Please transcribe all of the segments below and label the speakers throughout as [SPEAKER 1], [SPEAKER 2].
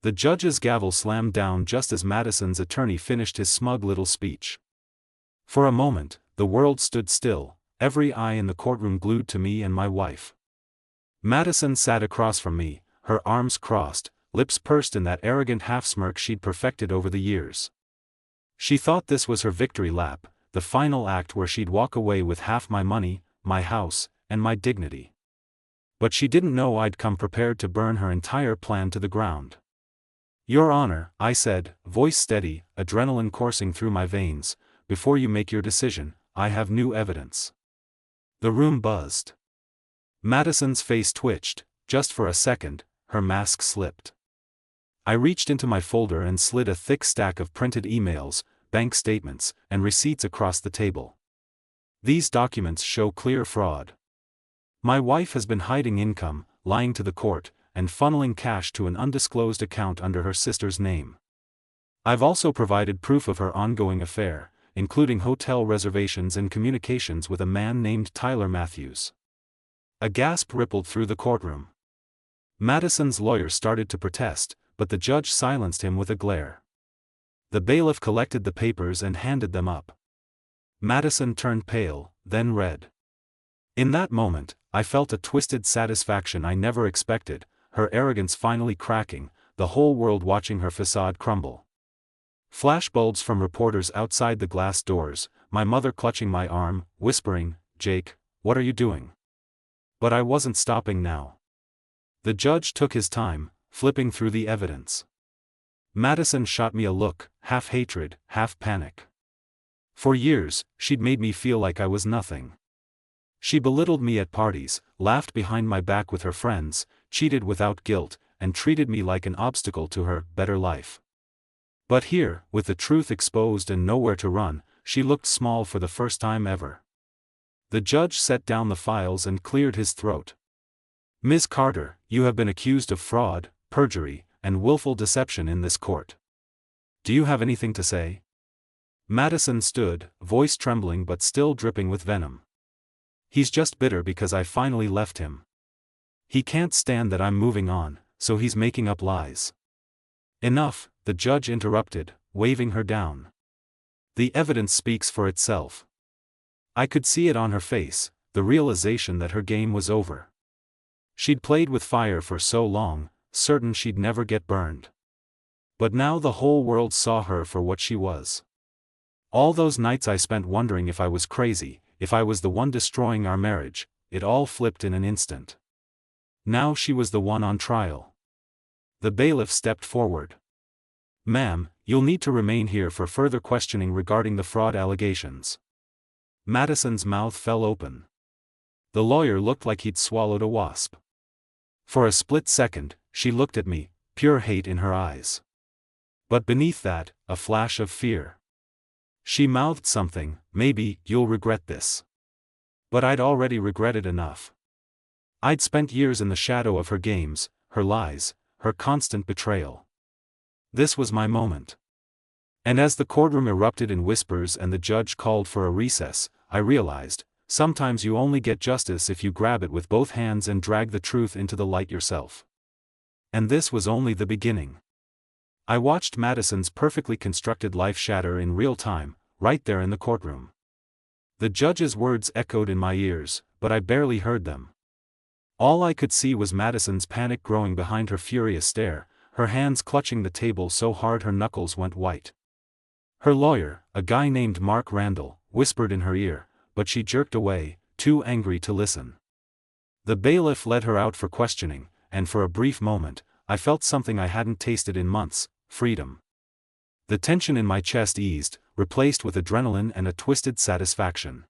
[SPEAKER 1] The judge's gavel slammed down just as Madison's attorney finished his smug little speech. For a moment, the world stood still, every eye in the courtroom glued to me and my wife. Madison sat across from me, her arms crossed, lips pursed in that arrogant half-smirk she'd perfected over the years. She thought this was her victory lap, the final act where she'd walk away with half my money, my house, and my dignity. But she didn't know I'd come prepared to burn her entire plan to the ground. "Your Honor," I said, voice steady, adrenaline coursing through my veins, "before you make your decision, I have new evidence." The room buzzed. Madison's face twitched, just for a second, her mask slipped. I reached into my folder and slid a thick stack of printed emails, bank statements, and receipts across the table. These documents show clear fraud. My wife has been hiding income, lying to the court, and funneling cash to an undisclosed account under her sister's name. I've also provided proof of her ongoing affair, including hotel reservations and communications with a man named Tyler Matthews. A gasp rippled through the courtroom. Madison's lawyer started to protest, but the judge silenced him with a glare. The bailiff collected the papers and handed them up. Madison turned pale, then red. In that moment, I felt a twisted satisfaction I never expected, her arrogance finally cracking, the whole world watching her facade crumble. Flashbulbs from reporters outside the glass doors, my mother clutching my arm, whispering, "Jake, what are you doing?" But I wasn't stopping now. The judge took his time, flipping through the evidence. Madison shot me a look, half hatred, half panic. For years, she'd made me feel like I was nothing. She belittled me at parties, laughed behind my back with her friends, cheated without guilt, and treated me like an obstacle to her better life. But here, with the truth exposed and nowhere to run, she looked small for the first time ever. The judge set down the files and cleared his throat. "Ms. Carter, you have been accused of fraud, perjury, and willful deception in this court. Do you have anything to say?" Madison stood, voice trembling but still dripping with venom. "He's just bitter because I finally left him. He can't stand that I'm moving on, so he's making up lies." "Enough," the judge interrupted, waving her down. "The evidence speaks for itself." I could see it on her face, the realization that her game was over. She'd played with fire for so long, certain she'd never get burned. But now the whole world saw her for what she was. All those nights I spent wondering if I was crazy, if I was the one destroying our marriage, it all flipped in an instant. Now she was the one on trial. The bailiff stepped forward. "Ma'am, you'll need to remain here for further questioning regarding the fraud allegations." Madison's mouth fell open. The lawyer looked like he'd swallowed a wasp. For a split second, she looked at me, pure hate in her eyes. But beneath that, a flash of fear. She mouthed something, "Maybe, you'll regret this." But I'd already regretted enough. I'd spent years in the shadow of her games, her lies, her constant betrayal. This was my moment. And as the courtroom erupted in whispers and the judge called for a recess, I realized, sometimes you only get justice if you grab it with both hands and drag the truth into the light yourself. And this was only the beginning. I watched Madison's perfectly constructed life shatter in real time, right there in the courtroom. The judge's words echoed in my ears, but I barely heard them. All I could see was Madison's panic growing behind her furious stare, her hands clutching the table so hard her knuckles went white. Her lawyer, a guy named Mark Randall, whispered in her ear, but she jerked away, too angry to listen. The bailiff led her out for questioning, and for a brief moment, I felt something I hadn't tasted in months: freedom. The tension in my chest eased, replaced with adrenaline and a twisted satisfaction.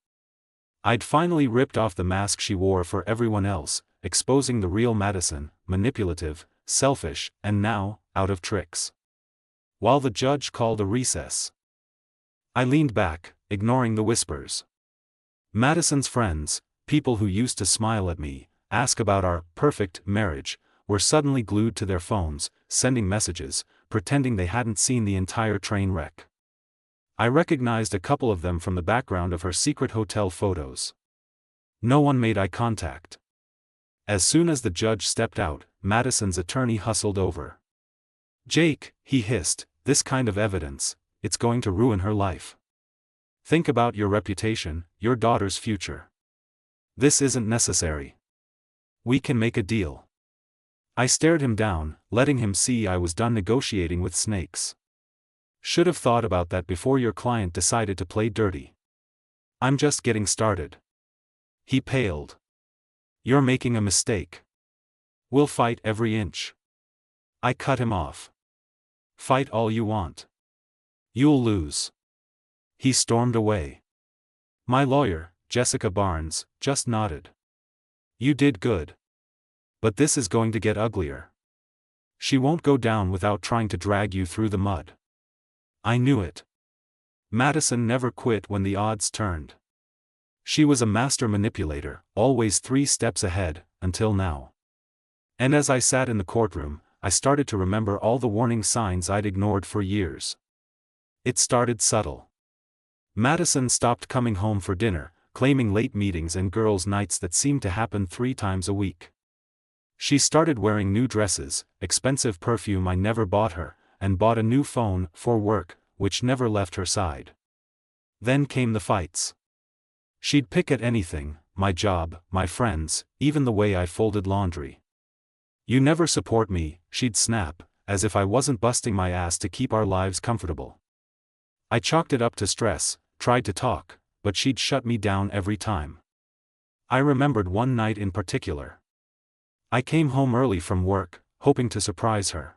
[SPEAKER 1] I'd finally ripped off the mask she wore for everyone else, exposing the real Madison, manipulative, selfish, and now, out of tricks. While the judge called a recess, I leaned back, ignoring the whispers. Madison's friends, people who used to smile at me, ask about our perfect marriage, were suddenly glued to their phones, sending messages, pretending they hadn't seen the entire train wreck. I recognized a couple of them from the background of her secret hotel photos. No one made eye contact. As soon as the judge stepped out, Madison's attorney hustled over. Jake, he hissed, this kind of evidence, it's going to ruin her life. Think about your reputation, your daughter's future. This isn't necessary. We can make a deal. I stared him down, letting him see I was done negotiating with snakes. Should have thought about that before your client decided to play dirty. I'm just getting started. He paled. You're making a mistake. We'll fight every inch. I cut him off. Fight all you want. You'll lose. He stormed away. My lawyer, Jessica Barnes, just nodded. You did good. But this is going to get uglier. She won't go down without trying to drag you through the mud. I knew it. Madison never quit when the odds turned. She was a master manipulator, always 3 steps ahead, until now. And as I sat in the courtroom, I started to remember all the warning signs I'd ignored for years. It started subtle. Madison stopped coming home for dinner, claiming late meetings and girls' nights that seemed to happen 3 times a week. She started wearing new dresses, expensive perfume I never bought her, and bought a new phone, for work, which never left her side. Then came the fights. She'd pick at anything, my job, my friends, even the way I folded laundry. You never support me, she'd snap, as if I wasn't busting my ass to keep our lives comfortable. I chalked it up to stress, tried to talk, but she'd shut me down every time. I remembered one night in particular. I came home early from work, hoping to surprise her.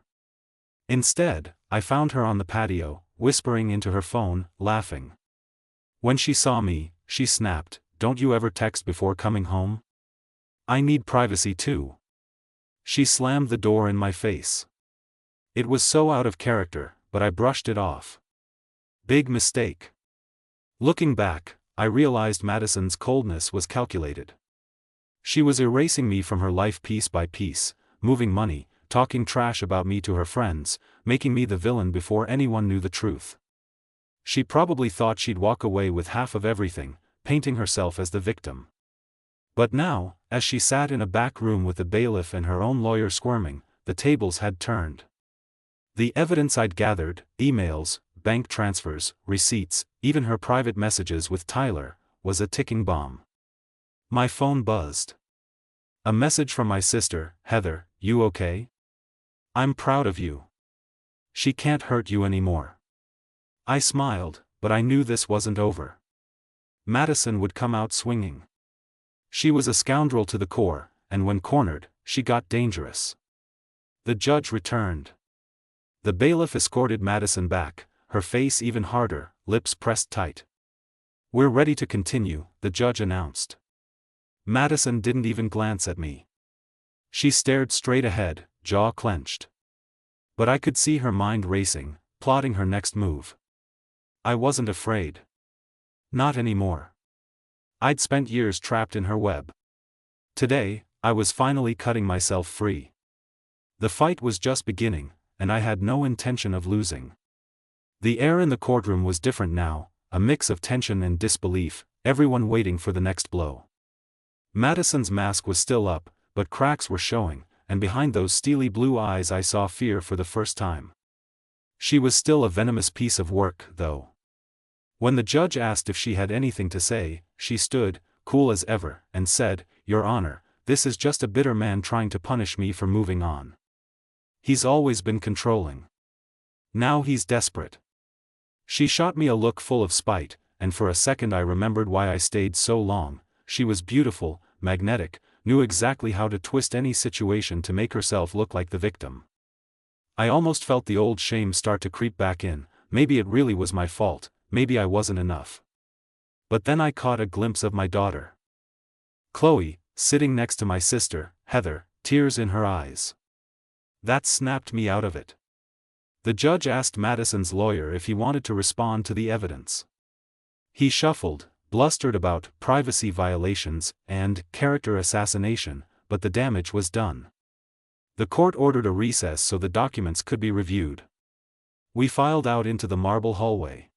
[SPEAKER 1] Instead, I found her on the patio, whispering into her phone, laughing. When she saw me, she snapped, "Don't you ever text before coming home? I need privacy too." She slammed the door in my face. It was so out of character, but I brushed it off. Big mistake. Looking back, I realized Madison's coldness was calculated. She was erasing me from her life piece by piece, moving money, talking trash about me to her friends, making me the villain before anyone knew the truth. She probably thought she'd walk away with half of everything, painting herself as the victim. But now, as she sat in a back room with the bailiff and her own lawyer squirming, the tables had turned. The evidence I'd gathered, emails, bank transfers, receipts, even her private messages with Tyler, was a ticking bomb. My phone buzzed. A message from my sister, Heather, "You okay? I'm proud of you. She can't hurt you anymore." I smiled, but I knew this wasn't over. Madison would come out swinging. She was a scoundrel to the core, and when cornered, she got dangerous. The judge returned. The bailiff escorted Madison back, her face even harder, lips pressed tight. "We're ready to continue," the judge announced. Madison didn't even glance at me. She stared straight ahead, jaw clenched. But I could see her mind racing, plotting her next move. I wasn't afraid. Not anymore. I'd spent years trapped in her web. Today, I was finally cutting myself free. The fight was just beginning, and I had no intention of losing. The air in the courtroom was different now, a mix of tension and disbelief, everyone waiting for the next blow. Madison's mask was still up, but cracks were showing, and behind those steely blue eyes I saw fear for the first time. She was still a venomous piece of work, though. When the judge asked if she had anything to say, she stood, cool as ever, and said, "Your Honor, this is just a bitter man trying to punish me for moving on. He's always been controlling. Now he's desperate." She shot me a look full of spite, and for a second I remembered why I stayed so long. She was beautiful, magnetic, knew exactly how to twist any situation to make herself look like the victim. I almost felt the old shame start to creep back in. Maybe it really was my fault, maybe I wasn't enough. But then I caught a glimpse of my daughter. Chloe, sitting next to my sister, Heather, tears in her eyes. That snapped me out of it. The judge asked Madison's lawyer if he wanted to respond to the evidence. He shuffled, blustered about privacy violations and character assassination, but the damage was done. The court ordered a recess so the documents could be reviewed. We filed out into the marble hallway.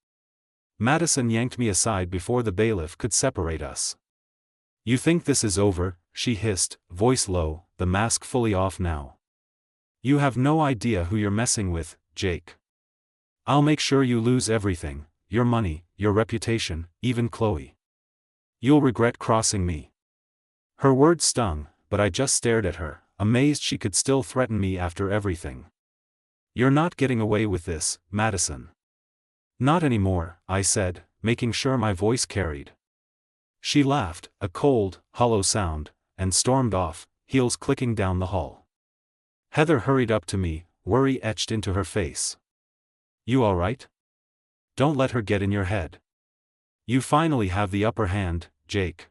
[SPEAKER 1] Madison yanked me aside before the bailiff could separate us. "You think this is over?" she hissed, voice low, the mask fully off now. You have no idea who you're messing with, Jake. I'll make sure you lose everything, your money, your reputation, even Chloe. You'll regret crossing me. Her words stung, but I just stared at her, amazed she could still threaten me after everything. You're not getting away with this, Madison. Not anymore, I said, making sure my voice carried. She laughed, a cold, hollow sound, and stormed off, heels clicking down the hall. Heather hurried up to me, worry etched into her face. You all right? Don't let her get in your head. You finally have the upper hand, Jake.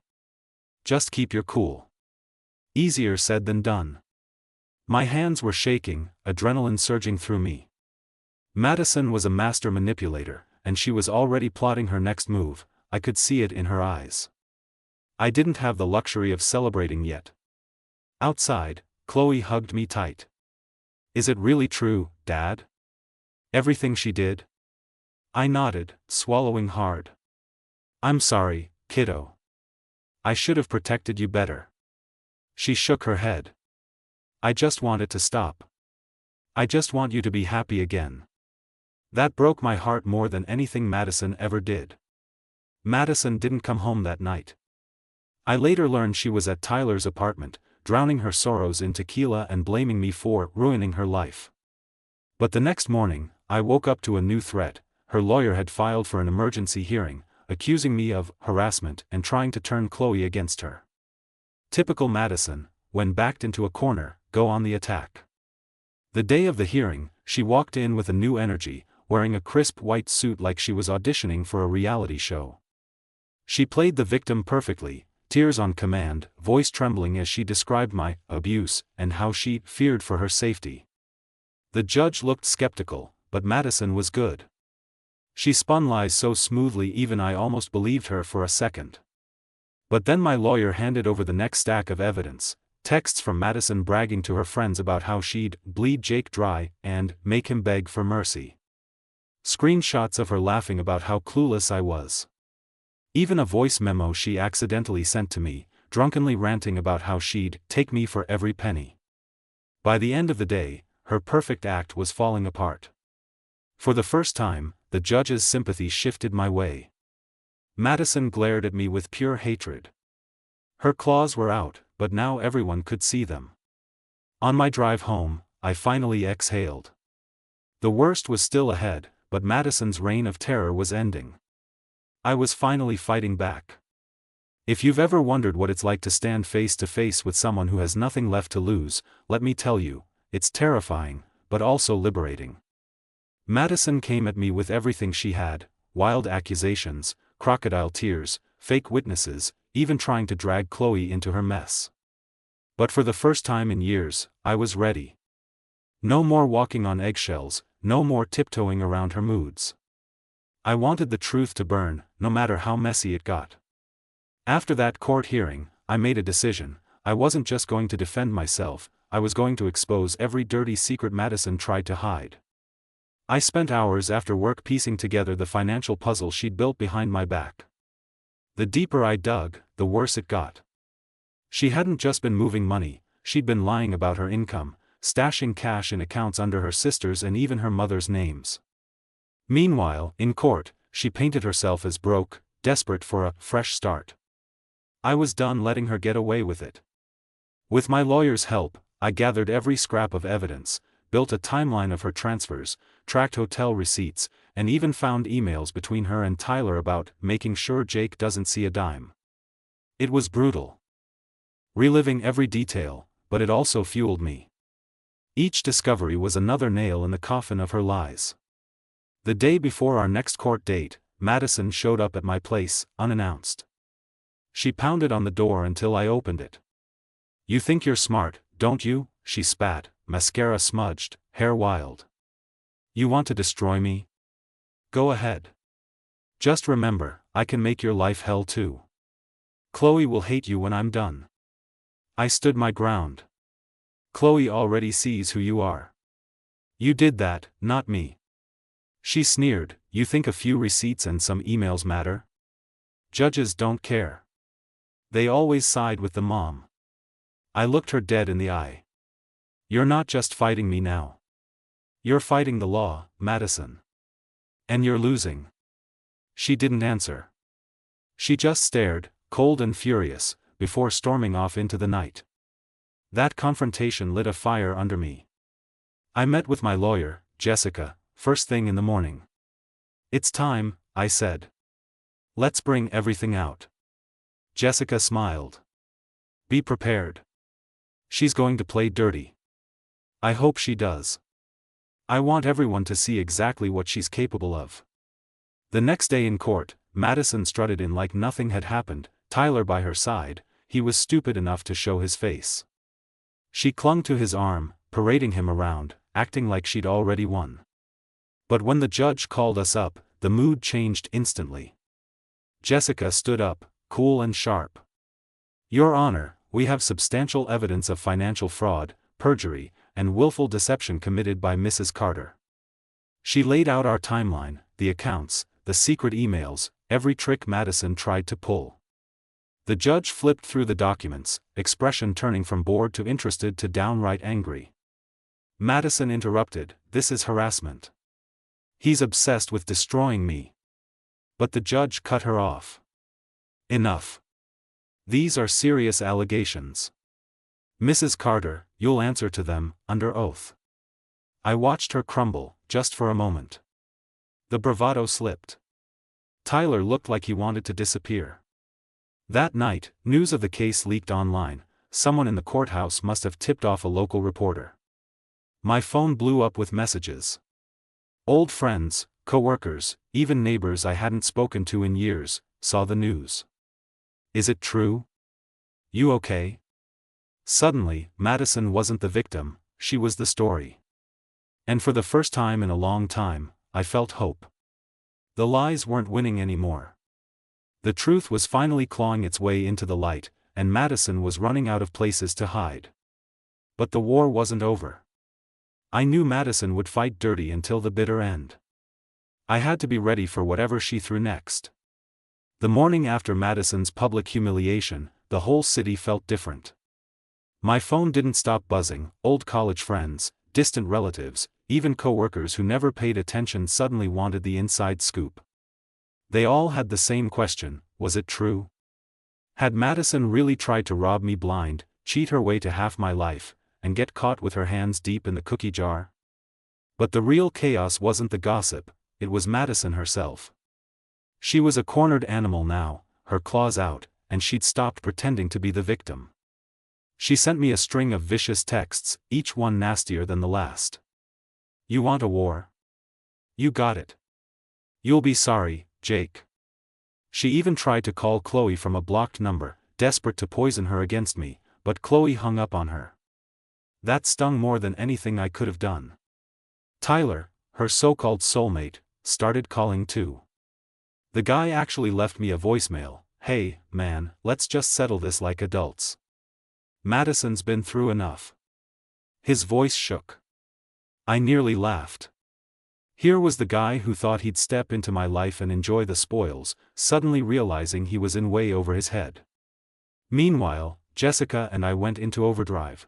[SPEAKER 1] Just keep your cool. Easier said than done. My hands were shaking, adrenaline surging through me. Madison was a master manipulator, and she was already plotting her next move. I could see it in her eyes. I didn't have the luxury of celebrating yet. Outside, Chloe hugged me tight. Is it really true, Dad? Everything she did? I nodded, swallowing hard. I'm sorry, kiddo. I should have protected you better. She shook her head. I just want it to stop. I just want you to be happy again. That broke my heart more than anything Madison ever did. Madison didn't come home that night. I later learned she was at Tyler's apartment, drowning her sorrows in tequila and blaming me for ruining her life. But the next morning, I woke up to a new threat. Her lawyer had filed for an emergency hearing, accusing me of harassment and trying to turn Chloe against her. Typical Madison, when backed into a corner, go on the attack. The day of the hearing, she walked in with a new energy, wearing a crisp white suit like she was auditioning for a reality show. She played the victim perfectly, tears on command, voice trembling as she described my abuse and how she feared for her safety. The judge looked skeptical, but Madison was good. She spun lies so smoothly even I almost believed her for a second. But then my lawyer handed over the next stack of evidence, texts from Madison bragging to her friends about how she'd bleed Jake dry and make him beg for mercy. Screenshots of her laughing about how clueless I was. Even a voice memo she accidentally sent to me, drunkenly ranting about how she'd take me for every penny. By the end of the day, her perfect act was falling apart. For the first time, the judge's sympathy shifted my way. Madison glared at me with pure hatred. Her claws were out, but now everyone could see them. On my drive home, I finally exhaled. The worst was still ahead, but Madison's reign of terror was ending. I was finally fighting back. If you've ever wondered what it's like to stand face to face with someone who has nothing left to lose, let me tell you, it's terrifying, but also liberating. Madison came at me with everything she had: wild accusations, crocodile tears, fake witnesses, even trying to drag Chloe into her mess. But for the first time in years, I was ready. No more walking on eggshells, no more tiptoeing around her moods. I wanted the truth to burn, no matter how messy it got. After that court hearing, I made a decision. I wasn't just going to defend myself, I was going to expose every dirty secret Madison tried to hide. I spent hours after work piecing together the financial puzzle she'd built behind my back. The deeper I dug, the worse it got. She hadn't just been moving money, she'd been lying about her income, stashing cash in accounts under her sister's and even her mother's names. Meanwhile, in court, she painted herself as broke, desperate for a fresh start. I was done letting her get away with it. With my lawyer's help, I gathered every scrap of evidence, built a timeline of her transfers, tracked hotel receipts, and even found emails between her and Tyler about making sure Jake doesn't see a dime. It was brutal. Reliving every detail, but it also fueled me. Each discovery was another nail in the coffin of her lies. The day before our next court date, Madison showed up at my place, unannounced. She pounded on the door until I opened it. "You think you're smart, don't you?" she spat, mascara smudged, hair wild. "You want to destroy me? Go ahead. Just remember, I can make your life hell too. Chloe will hate you when I'm done." I stood my ground. "Chloe already sees who you are. You did that, not me." She sneered. "You think a few receipts and some emails matter? Judges don't care. They always side with the mom." I looked her dead in the eye. You're not just fighting me now. You're fighting the law, Madison. And you're losing. She didn't answer. She just stared, cold and furious, before storming off into the night. That confrontation lit a fire under me. I met with my lawyer, Jessica, first thing in the morning. It's time, I said. Let's bring everything out. Jessica smiled. Be prepared. She's going to play dirty. I hope she does. I want everyone to see exactly what she's capable of. The next day in court, Madison strutted in like nothing had happened, Tyler by her side. He was stupid enough to show his face. She clung to his arm, parading him around, acting like she'd already won. But when the judge called us up, the mood changed instantly. Jessica stood up, cool and sharp. Your Honor, we have substantial evidence of financial fraud, perjury, and willful deception committed by Mrs. Carter. She laid out our timeline, the accounts, the secret emails, every trick Madison tried to pull. The judge flipped through the documents, expression turning from bored to interested to downright angry. Madison interrupted, "This is harassment. He's obsessed with destroying me." But the judge cut her off. Enough. These are serious allegations. Mrs. Carter, you'll answer to them, under oath. I watched her crumble, just for a moment. The bravado slipped. Tyler looked like he wanted to disappear. That night, news of the case leaked online. Someone in the courthouse must have tipped off a local reporter. My phone blew up with messages. Old friends, co-workers, even neighbors I hadn't spoken to in years, saw the news. Is it true? You okay? Suddenly, Madison wasn't the victim, she was the story. And for the first time in a long time, I felt hope. The lies weren't winning anymore. The truth was finally clawing its way into the light, and Madison was running out of places to hide. But the war wasn't over. I knew Madison would fight dirty until the bitter end. I had to be ready for whatever she threw next. The morning after Madison's public humiliation, the whole city felt different. My phone didn't stop buzzing. Old college friends, distant relatives, even co-workers who never paid attention suddenly wanted the inside scoop. They all had the same question: was it true? Had Madison really tried to rob me blind, cheat her way to half my life, and get caught with her hands deep in the cookie jar? But the real chaos wasn't the gossip, it was Madison herself. She was a cornered animal now, her claws out, and she'd stopped pretending to be the victim. She sent me a string of vicious texts, each one nastier than the last. You want a war? You got it. You'll be sorry, Jake. She even tried to call Chloe from a blocked number, desperate to poison her against me, but Chloe hung up on her. That stung more than anything I could have done. Tyler, her so-called soulmate, started calling too. The guy actually left me a voicemail: "Hey, man, let's just settle this like adults. Madison's been through enough." His voice shook. I nearly laughed. Here was the guy who thought he'd step into my life and enjoy the spoils, suddenly realizing he was in way over his head. Meanwhile, Jessica and I went into overdrive.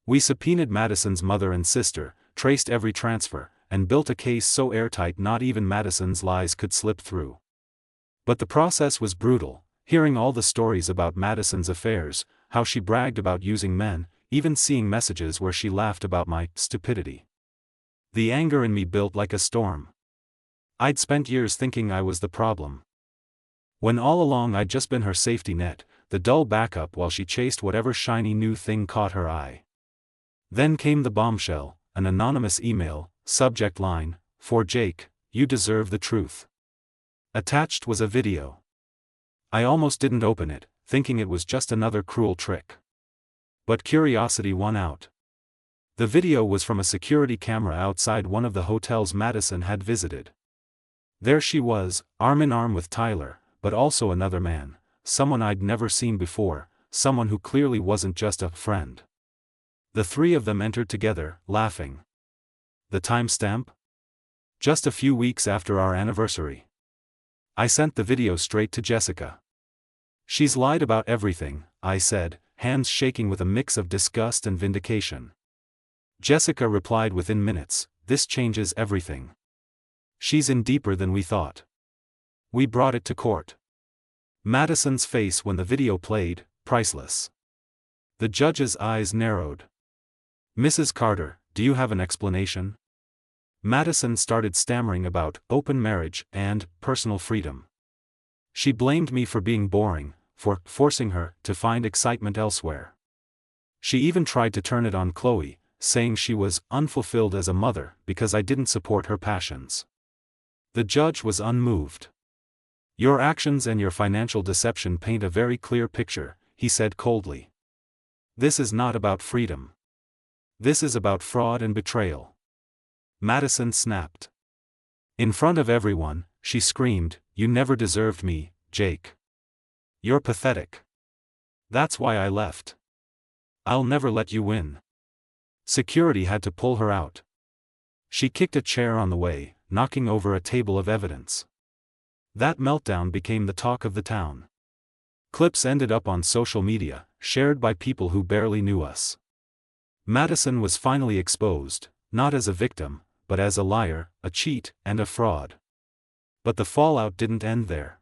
[SPEAKER 1] We subpoenaed Madison's mother and sister, traced every transfer, and built a case so airtight not even Madison's lies could slip through. But the process was brutal, hearing all the stories about Madison's affairs, how she bragged about using men, even seeing messages where she laughed about my stupidity. The anger in me built like a storm. I'd spent years thinking I was the problem, when all along I'd just been her safety net, the dull backup while she chased whatever shiny new thing caught her eye. Then came the bombshell, an anonymous email, subject line: "For Jake, you deserve the truth." Attached was a video. I almost didn't open it, thinking it was just another cruel trick. But curiosity won out. The video was from a security camera outside one of the hotels Madison had visited. There she was, arm in arm with Tyler, but also another man, someone I'd never seen before, someone who clearly wasn't just a friend. The three of them entered together, laughing. The timestamp? Just a few weeks after our anniversary. I sent the video straight to Jessica. "She's lied about everything," I said, hands shaking with a mix of disgust and vindication. Jessica replied within minutes, "This changes everything. She's in deeper than we thought." We brought it to court. Madison's face when the video played, priceless. The judge's eyes narrowed. "Mrs. Carter, do you have an explanation?" Madison started stammering about open marriage and personal freedom. She blamed me for being boring, for forcing her to find excitement elsewhere. She even tried to turn it on Chloe, saying she was unfulfilled as a mother because I didn't support her passions. The judge was unmoved. "Your actions and your financial deception paint a very clear picture," he said coldly. "This is not about freedom. This is about fraud and betrayal." Madison snapped. In front of everyone, she screamed, "You never deserved me, Jake. You're pathetic. That's why I left. I'll never let you win." Security had to pull her out. She kicked a chair on the way, knocking over a table of evidence. That meltdown became the talk of the town. Clips ended up on social media, shared by people who barely knew us. Madison was finally exposed, not as a victim, but as a liar, a cheat, and a fraud. But the fallout didn't end there.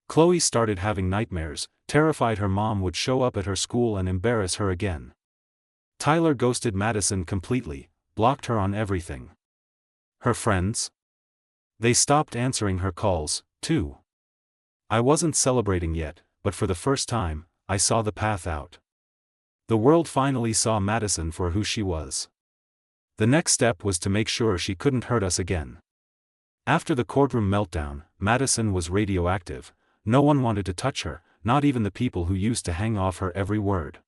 [SPEAKER 1] Chloe started having nightmares, terrified her mom would show up at her school and embarrass her again. Tyler ghosted Madison completely, blocked her on everything. Her friends? They stopped answering her calls, too. I wasn't celebrating yet, but for the first time, I saw the path out. The world finally saw Madison for who she was. The next step was to make sure she couldn't hurt us again. After the courtroom meltdown, Madison was radioactive. No one wanted to touch her, not even the people who used to hang off her every word.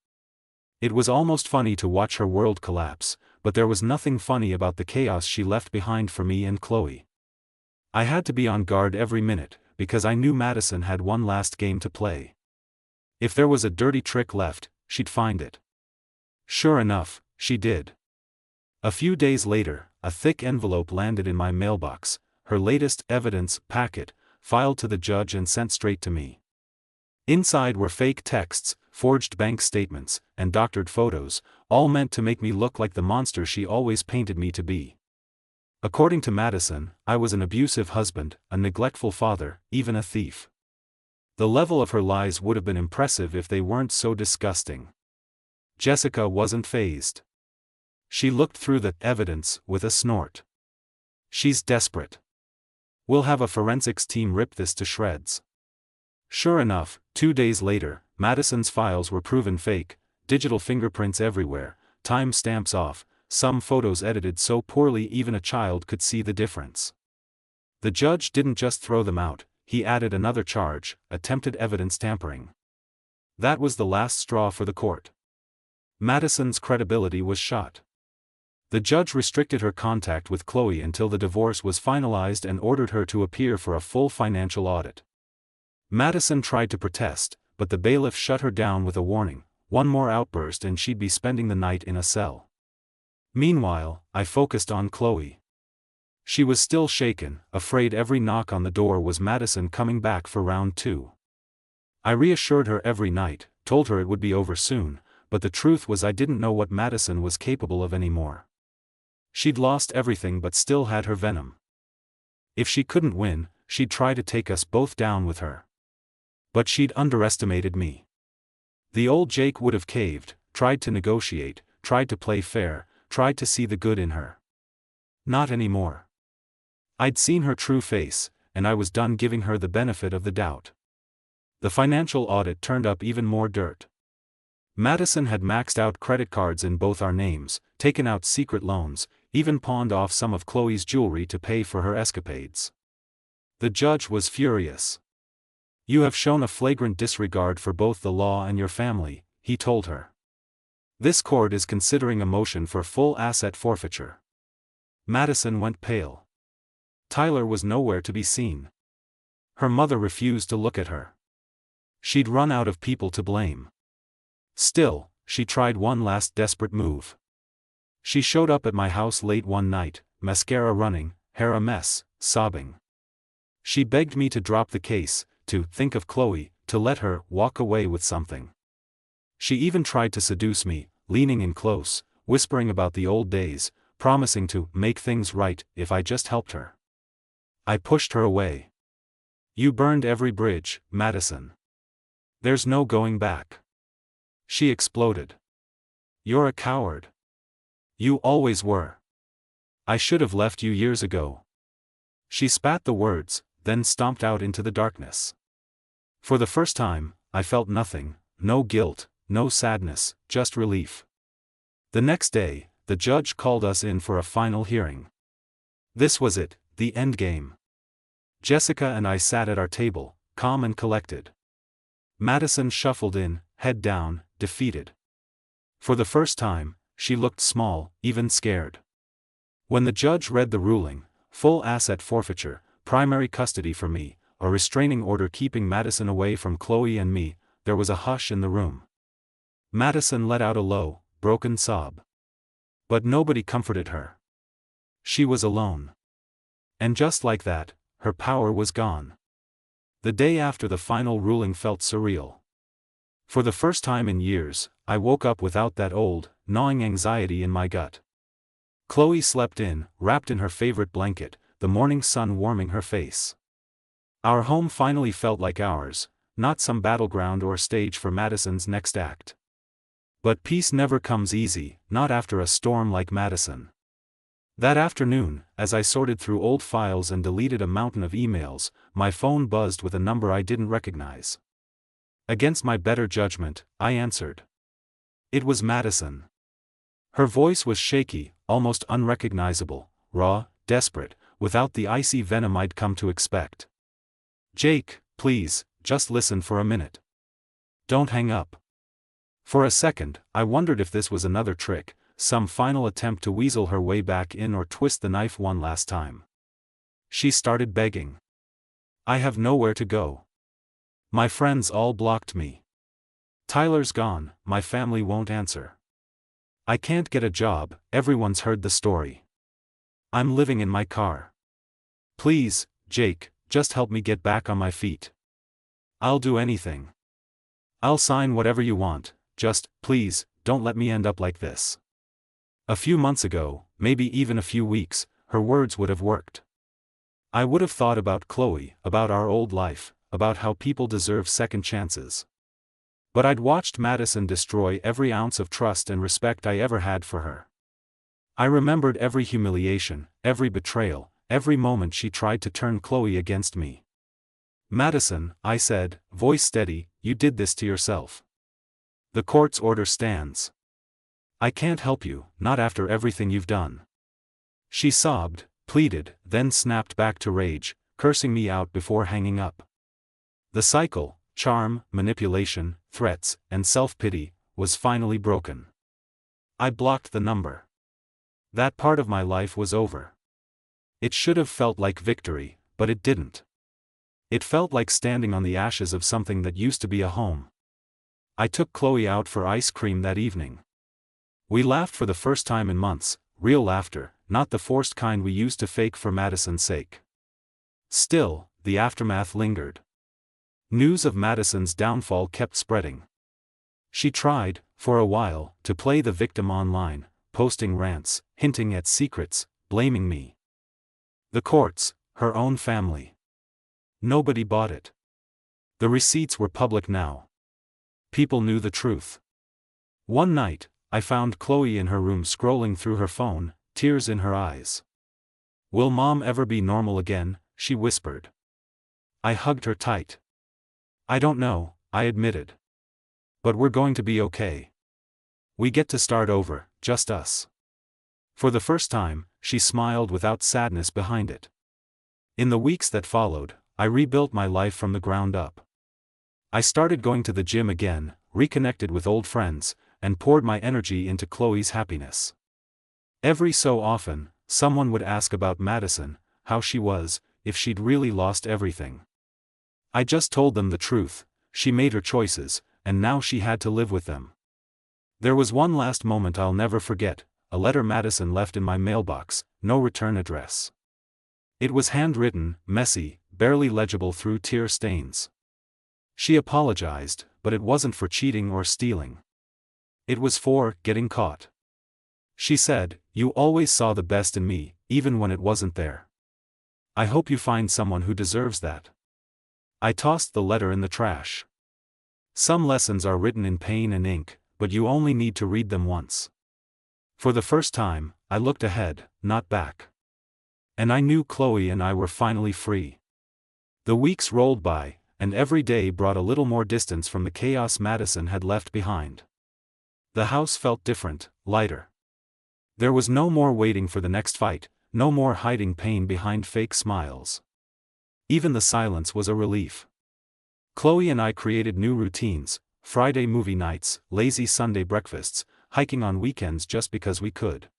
[SPEAKER 1] It was almost funny to watch her world collapse, but there was nothing funny about the chaos she left behind for me and Chloe. I had to be on guard every minute, because I knew Madison had one last game to play. If there was a dirty trick left, she'd find it. Sure enough, she did. A few days later, a thick envelope landed in my mailbox, her latest evidence packet, filed to the judge and sent straight to me. Inside were fake texts, forged bank statements, and doctored photos, all meant to make me look like the monster she always painted me to be. According to Madison, I was an abusive husband, a neglectful father, even a thief. The level of her lies would have been impressive if they weren't so disgusting. Jessica wasn't fazed. She looked through the evidence with a snort. "She's desperate. We'll have a forensics team rip this to shreds." Sure enough, 2 days later, Madison's files were proven fake, digital fingerprints everywhere, time stamps off, some photos edited so poorly even a child could see the difference. The judge didn't just throw them out, he added another charge, attempted evidence tampering. That was the last straw for the court. Madison's credibility was shot. The judge restricted her contact with Chloe until the divorce was finalized and ordered her to appear for a full financial audit. Madison tried to protest, but the bailiff shut her down with a warning: one more outburst and she'd be spending the night in a cell. Meanwhile, I focused on Chloe. She was still shaken, afraid every knock on the door was Madison coming back for round 2. I reassured her every night, told her it would be over soon, but the truth was I didn't know what Madison was capable of anymore. She'd lost everything but still had her venom. If she couldn't win, she'd try to take us both down with her. But she'd underestimated me. The old Jake would have caved, tried to negotiate, tried to play fair, tried to see the good in her. Not anymore. I'd seen her true face, and I was done giving her the benefit of the doubt. The financial audit turned up even more dirt. Madison had maxed out credit cards in both our names, taken out secret loans, even pawned off some of Chloe's jewelry to pay for her escapades. The judge was furious. "You have shown a flagrant disregard for both the law and your family," he told her. "This court is considering a motion for full asset forfeiture." Madison went pale. Tyler was nowhere to be seen. Her mother refused to look at her. She'd run out of people to blame. Still, she tried one last desperate move. She showed up at my house late one night, mascara running, hair a mess, sobbing. She begged me to drop the case, to think of Chloe, to let her walk away with something. She even tried to seduce me, leaning in close, whispering about the old days, promising to make things right if I just helped her. I pushed her away. You burned every bridge, Madison. There's no going back. She exploded. You're a coward. You always were. I should have left you years ago. She spat the words, then stomped out into the darkness. For the first time, I felt nothing, no guilt, no sadness, just relief. The next day, the judge called us in for a final hearing. This was it, the endgame. Jessica and I sat at our table, calm and collected. Madison shuffled in, head down, defeated. For the first time, she looked small, even scared. When the judge read the ruling, full asset forfeiture, primary custody for me, a restraining order keeping Madison away from Chloe and me, there was a hush in the room. Madison let out a low, broken sob. But nobody comforted her. She was alone. And just like that, her power was gone. The day after the final ruling felt surreal. For the first time in years, I woke up without that old, gnawing anxiety in my gut. Chloe slept in, wrapped in her favorite blanket, the morning sun warming her face. Our home finally felt like ours, not some battleground or stage for Madison's next act. But peace never comes easy, not after a storm like Madison. That afternoon, as I sorted through old files and deleted a mountain of emails, my phone buzzed with a number I didn't recognize. Against my better judgment, I answered. It was Madison. Her voice was shaky, almost unrecognizable, raw, desperate, without the icy venom I'd come to expect. Jake, please, just listen for a minute. Don't hang up. For a second, I wondered if this was another trick, some final attempt to weasel her way back in or twist the knife one last time. She started begging. I have nowhere to go. My friends all blocked me. Tyler's gone, my family won't answer. I can't get a job, everyone's heard the story. I'm living in my car. Please, Jake, just help me get back on my feet. I'll do anything. I'll sign whatever you want, just, please, don't let me end up like this. A few months ago, maybe even a few weeks, her words would have worked. I would have thought about Chloe, about our old life, about how people deserve second chances. But I'd watched Madison destroy every ounce of trust and respect I ever had for her. I remembered every humiliation, every betrayal, every moment she tried to turn Chloe against me. Madison, I said, voice steady, you did this to yourself. The court's order stands. I can't help you, not after everything you've done. She sobbed, pleaded, then snapped back to rage, cursing me out before hanging up. The cycle, charm, manipulation, threats, and self-pity, was finally broken. I blocked the number. That part of my life was over. It should have felt like victory, but it didn't. It felt like standing on the ashes of something that used to be a home. I took Chloe out for ice cream that evening. We laughed for the first time in months, real laughter, not the forced kind we used to fake for Madison's sake. Still, the aftermath lingered. News of Madison's downfall kept spreading. She tried, for a while, to play the victim online, posting rants, hinting at secrets, blaming me. The courts, her own family. Nobody bought it. The receipts were public now. People knew the truth. One night, I found Chloe in her room scrolling through her phone, tears in her eyes. Will Mom ever be normal again? She whispered. I hugged her tight. I don't know, I admitted. But we're going to be okay. We get to start over, just us. For the first time, she smiled without sadness behind it. In the weeks that followed, I rebuilt my life from the ground up. I started going to the gym again, reconnected with old friends, and poured my energy into Chloe's happiness. Every so often, someone would ask about Madison, how she was, if she'd really lost everything. I just told them the truth, she made her choices, and now she had to live with them. There was one last moment I'll never forget, a letter Madison left in my mailbox, no return address. It was handwritten, messy, barely legible through tear stains. She apologized, but it wasn't for cheating or stealing. It was for getting caught. She said, "You always saw the best in me, even when it wasn't there. I hope you find someone who deserves that." I tossed the letter in the trash. Some lessons are written in pain and ink, but you only need to read them once. For the first time, I looked ahead, not back. And I knew Chloe and I were finally free. The weeks rolled by, and every day brought a little more distance from the chaos Madison had left behind. The house felt different, lighter. There was no more waiting for the next fight, no more hiding pain behind fake smiles. Even the silence was a relief. Chloe and I created new routines: Friday movie nights, lazy Sunday breakfasts, hiking on weekends just because we could.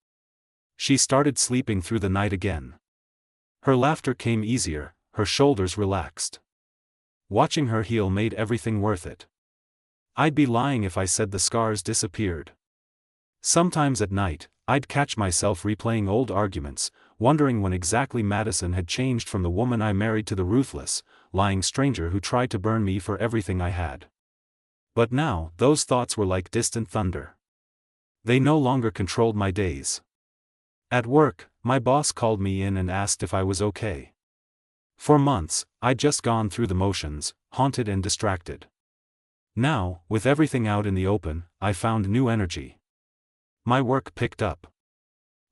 [SPEAKER 1] She started sleeping through the night again. Her laughter came easier, her shoulders relaxed. Watching her heal made everything worth it. I'd be lying if I said the scars disappeared. Sometimes at night, I'd catch myself replaying old arguments, wondering when exactly Madison had changed from the woman I married to the ruthless, lying stranger who tried to burn me for everything I had. But now, those thoughts were like distant thunder. They no longer controlled my days. At work, my boss called me in and asked if I was okay. For months, I'd just gone through the motions, haunted and distracted. Now, with everything out in the open, I found new energy. My work picked up.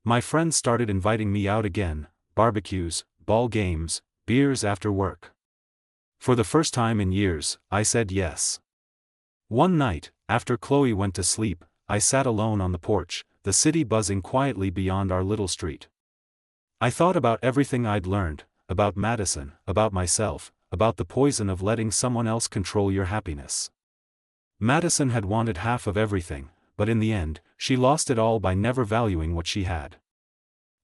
[SPEAKER 1] My friends started inviting me out again: barbecues, ball games, beers after work. For the first time in years, I said yes. One night, after Chloe went to sleep, I sat alone on the porch, the city buzzing quietly beyond our little street. I thought about everything I'd learned, about Madison, about myself, about the poison of letting someone else control your happiness. Madison had wanted half of everything, but in the end, she lost it all by never valuing what she had.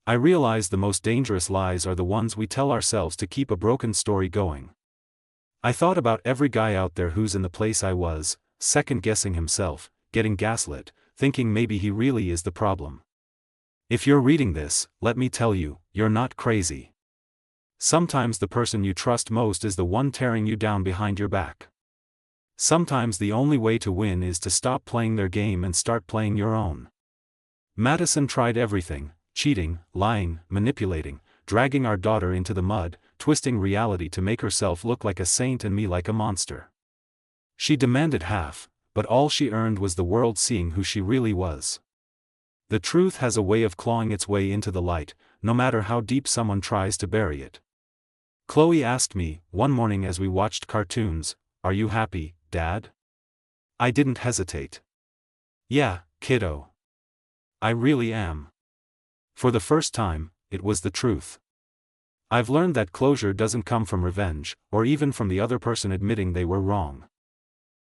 [SPEAKER 1] I realized the most dangerous lies are the ones we tell ourselves to keep a broken story going. I thought about every guy out there who's in the place I was, second-guessing himself, getting gaslit, thinking maybe he really is the problem. If you're reading this, let me tell you, you're not crazy. Sometimes the person you trust most is the one tearing you down behind your back. Sometimes the only way to win is to stop playing their game and start playing your own. Madison tried everything: cheating, lying, manipulating, dragging our daughter into the mud, twisting reality to make herself look like a saint and me like a monster. She demanded half, but all she earned was the world seeing who she really was. The truth has a way of clawing its way into the light, no matter how deep someone tries to bury it. Chloe asked me, one morning as we watched cartoons, "Are you happy, Dad?" I didn't hesitate. "Yeah, kiddo. I really am." For the first time, it was the truth. I've learned that closure doesn't come from revenge, or even from the other person admitting they were wrong.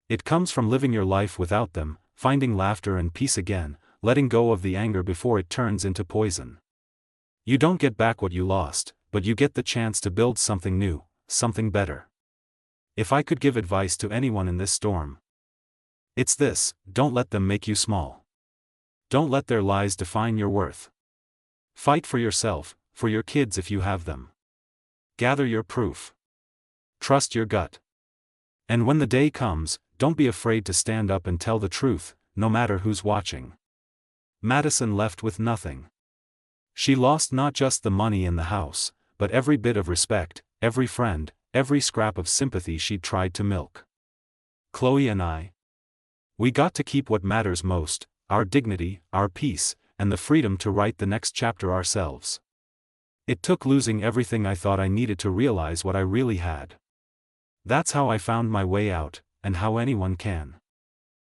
[SPEAKER 1] It comes from living your life without them, finding laughter and peace again, letting go of the anger before it turns into poison. You don't get back what you lost, but you get the chance to build something new, something better. If I could give advice to anyone in this storm, it's this: don't let them make you small. Don't let their lies define your worth. Fight for yourself, for your kids if you have them. Gather your proof. Trust your gut. And when the day comes, don't be afraid to stand up and tell the truth, no matter who's watching. Madison left with nothing. She lost not just the money in the house, but every bit of respect, every friend, every scrap of sympathy she'd tried to milk. Chloe and I, we got to keep what matters most: our dignity, our peace, and the freedom to write the next chapter ourselves. It took losing everything I thought I needed to realize what I really had. That's how I found my way out, and how anyone can.